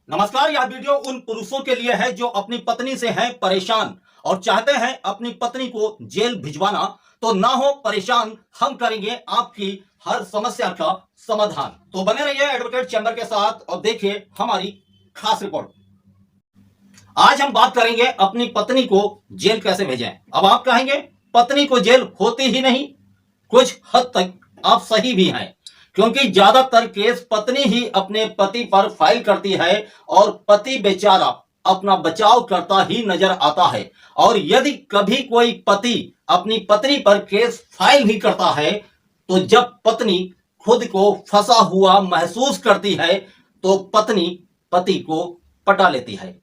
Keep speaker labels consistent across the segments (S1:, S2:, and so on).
S1: नमस्कार। यह वीडियो उन पुरुषों के लिए है जो अपनी पत्नी से हैं परेशान और चाहते हैं अपनी पत्नी को जेल भिजवाना। तो ना हो परेशान, हम करेंगे आपकी हर समस्या का समाधान। तो बने रहिए एडवोकेट चैम्बर के साथ और देखिए हमारी खास रिपोर्ट। आज हम बात करेंगे अपनी पत्नी को जेल कैसे भेजें। अब आप कहेंगे पत्नी को जेल होती ही नहीं। कुछ हद तक आप सही भी हैं, क्योंकि ज्यादातर केस पत्नी ही अपने पति पर फाइल करती है और पति बेचारा अपना बचाव करता ही नजर आता है। और यदि कभी कोई पति अपनी पत्नी पर केस फाइल भी करता है तो जब पत्नी खुद को फंसा हुआ महसूस करती है तो पत्नी पति को पटा लेती है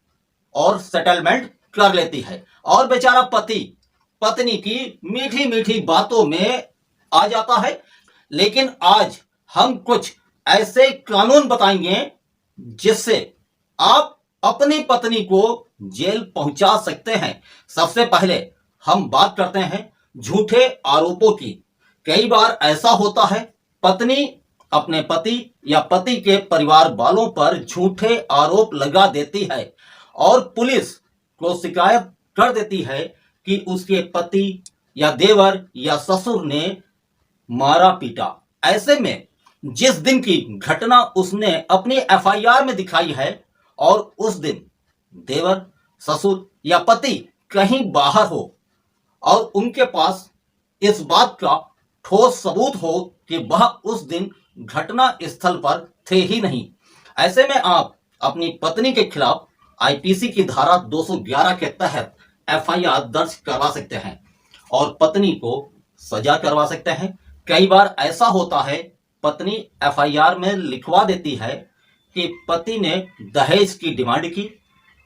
S1: और सेटलमेंट कर लेती है और बेचारा पति पत्नी की मीठी मीठी बातों में आ जाता है। लेकिन आज हम कुछ ऐसे कानून बताएंगे जिससे आप अपनी पत्नी को जेल पहुंचा सकते हैं। सबसे पहले हम बात करते हैं झूठे आरोपों की। कई बार ऐसा होता है पत्नी अपने पति या पति के परिवार वालों पर झूठे आरोप लगा देती है और पुलिस को शिकायत कर देती है कि उसके पति या देवर या ससुर ने मारा पीटा। ऐसे में जिस दिन की घटना उसने अपनी एफआईआर में दिखाई है और उस दिन देवर ससुर या पति कहीं बाहर हो और उनके पास इस बात का ठोस सबूत हो कि वह उस दिन घटना स्थल पर थे ही नहीं, ऐसे में आप अपनी पत्नी के खिलाफ आईपीसी की धारा 211 के तहत एफआईआर दर्ज करवा सकते हैं और पत्नी को सजा करवा सकते हैं। कई बार ऐसा होता है पत्नी एफआईआर में लिखवा देती है कि पति ने दहेज की डिमांड की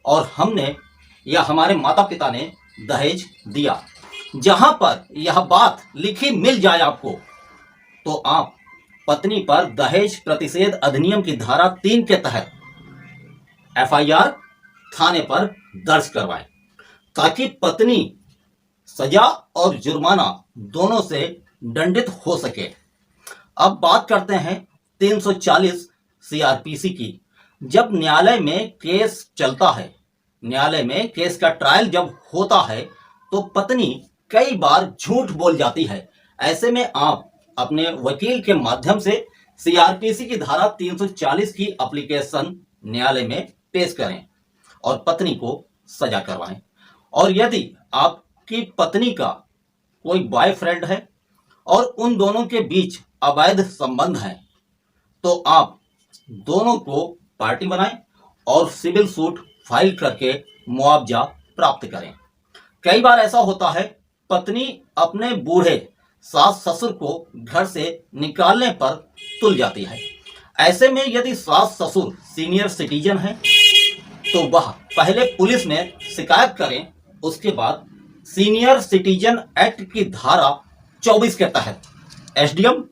S1: और हमने या हमारे माता पिता ने दहेज दिया। जहां पर यह बात लिखी मिल जाए आपको तो आप पत्नी पर दहेज प्रतिषेध अधिनियम की धारा 3 के तहत एफआईआर थाने पर दर्ज करवाएं ताकि पत्नी सजा और जुर्माना दोनों से दंडित हो सके। अब बात करते हैं 340 सीआरपीसी की। जब न्यायालय में केस चलता है, न्यायालय में केस का ट्रायल जब होता है तो पत्नी कई बार झूठ बोल जाती है। ऐसे में आप अपने वकील के माध्यम से सीआरपीसी की धारा 340 की एप्लीकेशन न्यायालय में पेश करें और पत्नी को सजा करवाएं। और यदि आपकी पत्नी का कोई बॉयफ्रेंड है और उन दोनों के बीच अवैध संबंध है तो आप दोनों को पार्टी बनाएं और सिविल सूट फाइल करके मुआवजा प्राप्त करें। कई बार ऐसा होता है पत्नी अपने बूढ़े सास ससुर को घर से निकालने पर तुल जाती है। ऐसे में यदि सास ससुर सीनियर सिटीजन है तो वह पहले पुलिस में शिकायत करें, उसके बाद सीनियर सिटीजन एक्ट की धारा 24 के तहत एसडीएम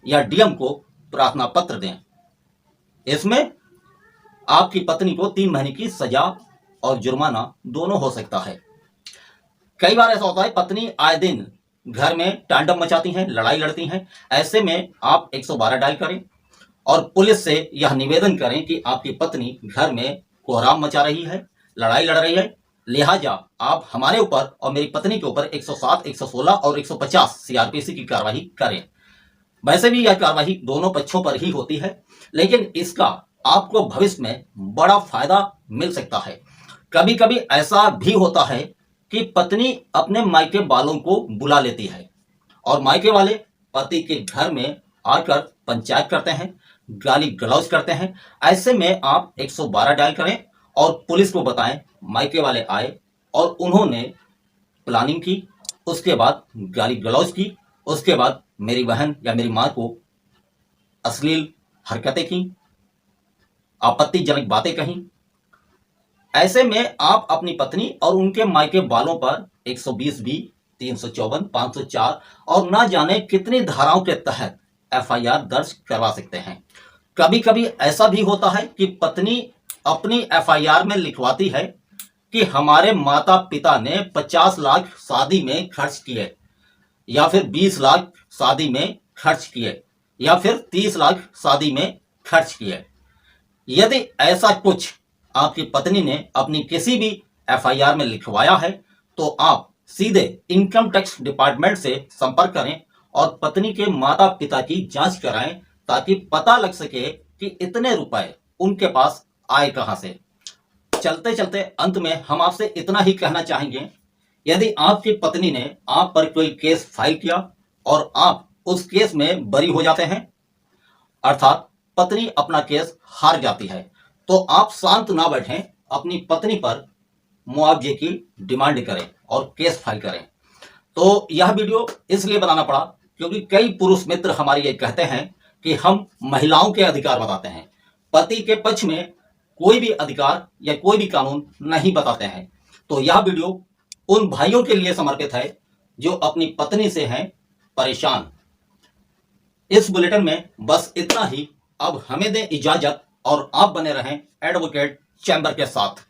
S1: या डीएम को प्रार्थना पत्र दें। इसमें आपकी पत्नी को 3 महीने की सजा और जुर्माना दोनों हो सकता है। कई बार ऐसा होता है पत्नी आए दिन घर में तांडव मचाती हैं, लड़ाई लड़ती हैं। ऐसे में आप 112 डायल करें और पुलिस से यह निवेदन करें कि आपकी पत्नी घर में कोहराम मचा रही है, लड़ाई लड़ रही है, लिहाजा आप हमारे ऊपर और मेरी पत्नी के ऊपर 107, 116 और 150 सीआरपीसी की कार्रवाई करें। वैसे भी यह कार्रवाई दोनों पक्षों पर ही होती है, लेकिन इसका आपको भविष्य में बड़ा फायदा मिल सकता है। कभी कभी ऐसा भी होता है कि पत्नी अपने मायके वालों को बुला लेती है और मायके वाले पति के घर में आकर पंचायत करते हैं, गाली गलौज करते हैं। ऐसे में आप 112 डायल करें और पुलिस को बताएं मायके वाले आए और उन्होंने प्लानिंग की, उसके बाद गाली गलौज की, उसके बाद मेरी बहन या मेरी मां को अश्लील हरकतें की, आपत्तिजनक बातें कहीं। ऐसे में आप अपनी पत्नी और उनके मायके वालों पर 120 बी, 354, 504 और ना जाने कितनी धाराओं के तहत एफआईआर दर्ज करवा सकते हैं। कभी कभी ऐसा भी होता है कि पत्नी अपनी एफआईआर में लिखवाती है कि हमारे माता पिता ने 50 लाख शादी में खर्च किए या फिर 20 लाख शादी में खर्च किए या फिर 30 लाख शादी में खर्च किए। यदि ऐसा कुछ आपकी पत्नी ने अपनी किसी भी एफआईआर में लिखवाया है तो आप सीधे इनकम टैक्स डिपार्टमेंट से संपर्क करें और पत्नी के माता पिता की जांच कराएं ताकि पता लग सके कि इतने रुपए उनके पास आए कहां से। चलते चलते अंत में हम आपसे इतना ही कहना चाहेंगे, यदि आपकी पत्नी ने आप पर कोई केस फाइल किया और आप उस केस में बरी हो जाते हैं, अर्थात पत्नी अपना केस हार जाती है, तो आप शांत ना बैठें, अपनी पत्नी पर मुआवजे की डिमांड करें और केस फाइल करें। तो यह वीडियो इसलिए बनाना पड़ा क्योंकि कई पुरुष मित्र हमारे ये कहते हैं कि हम महिलाओं के अधिकार बताते हैं, पति के पक्ष में कोई भी अधिकार या कोई भी कानून नहीं बताते हैं। तो यह वीडियो उन भाइयों के लिए समर्पित है जो अपनी पत्नी से हैं परेशान। इस बुलेटिन में बस इतना ही। अब हमें दें इजाजत और आप बने रहें एडवोकेट चैम्बर के साथ।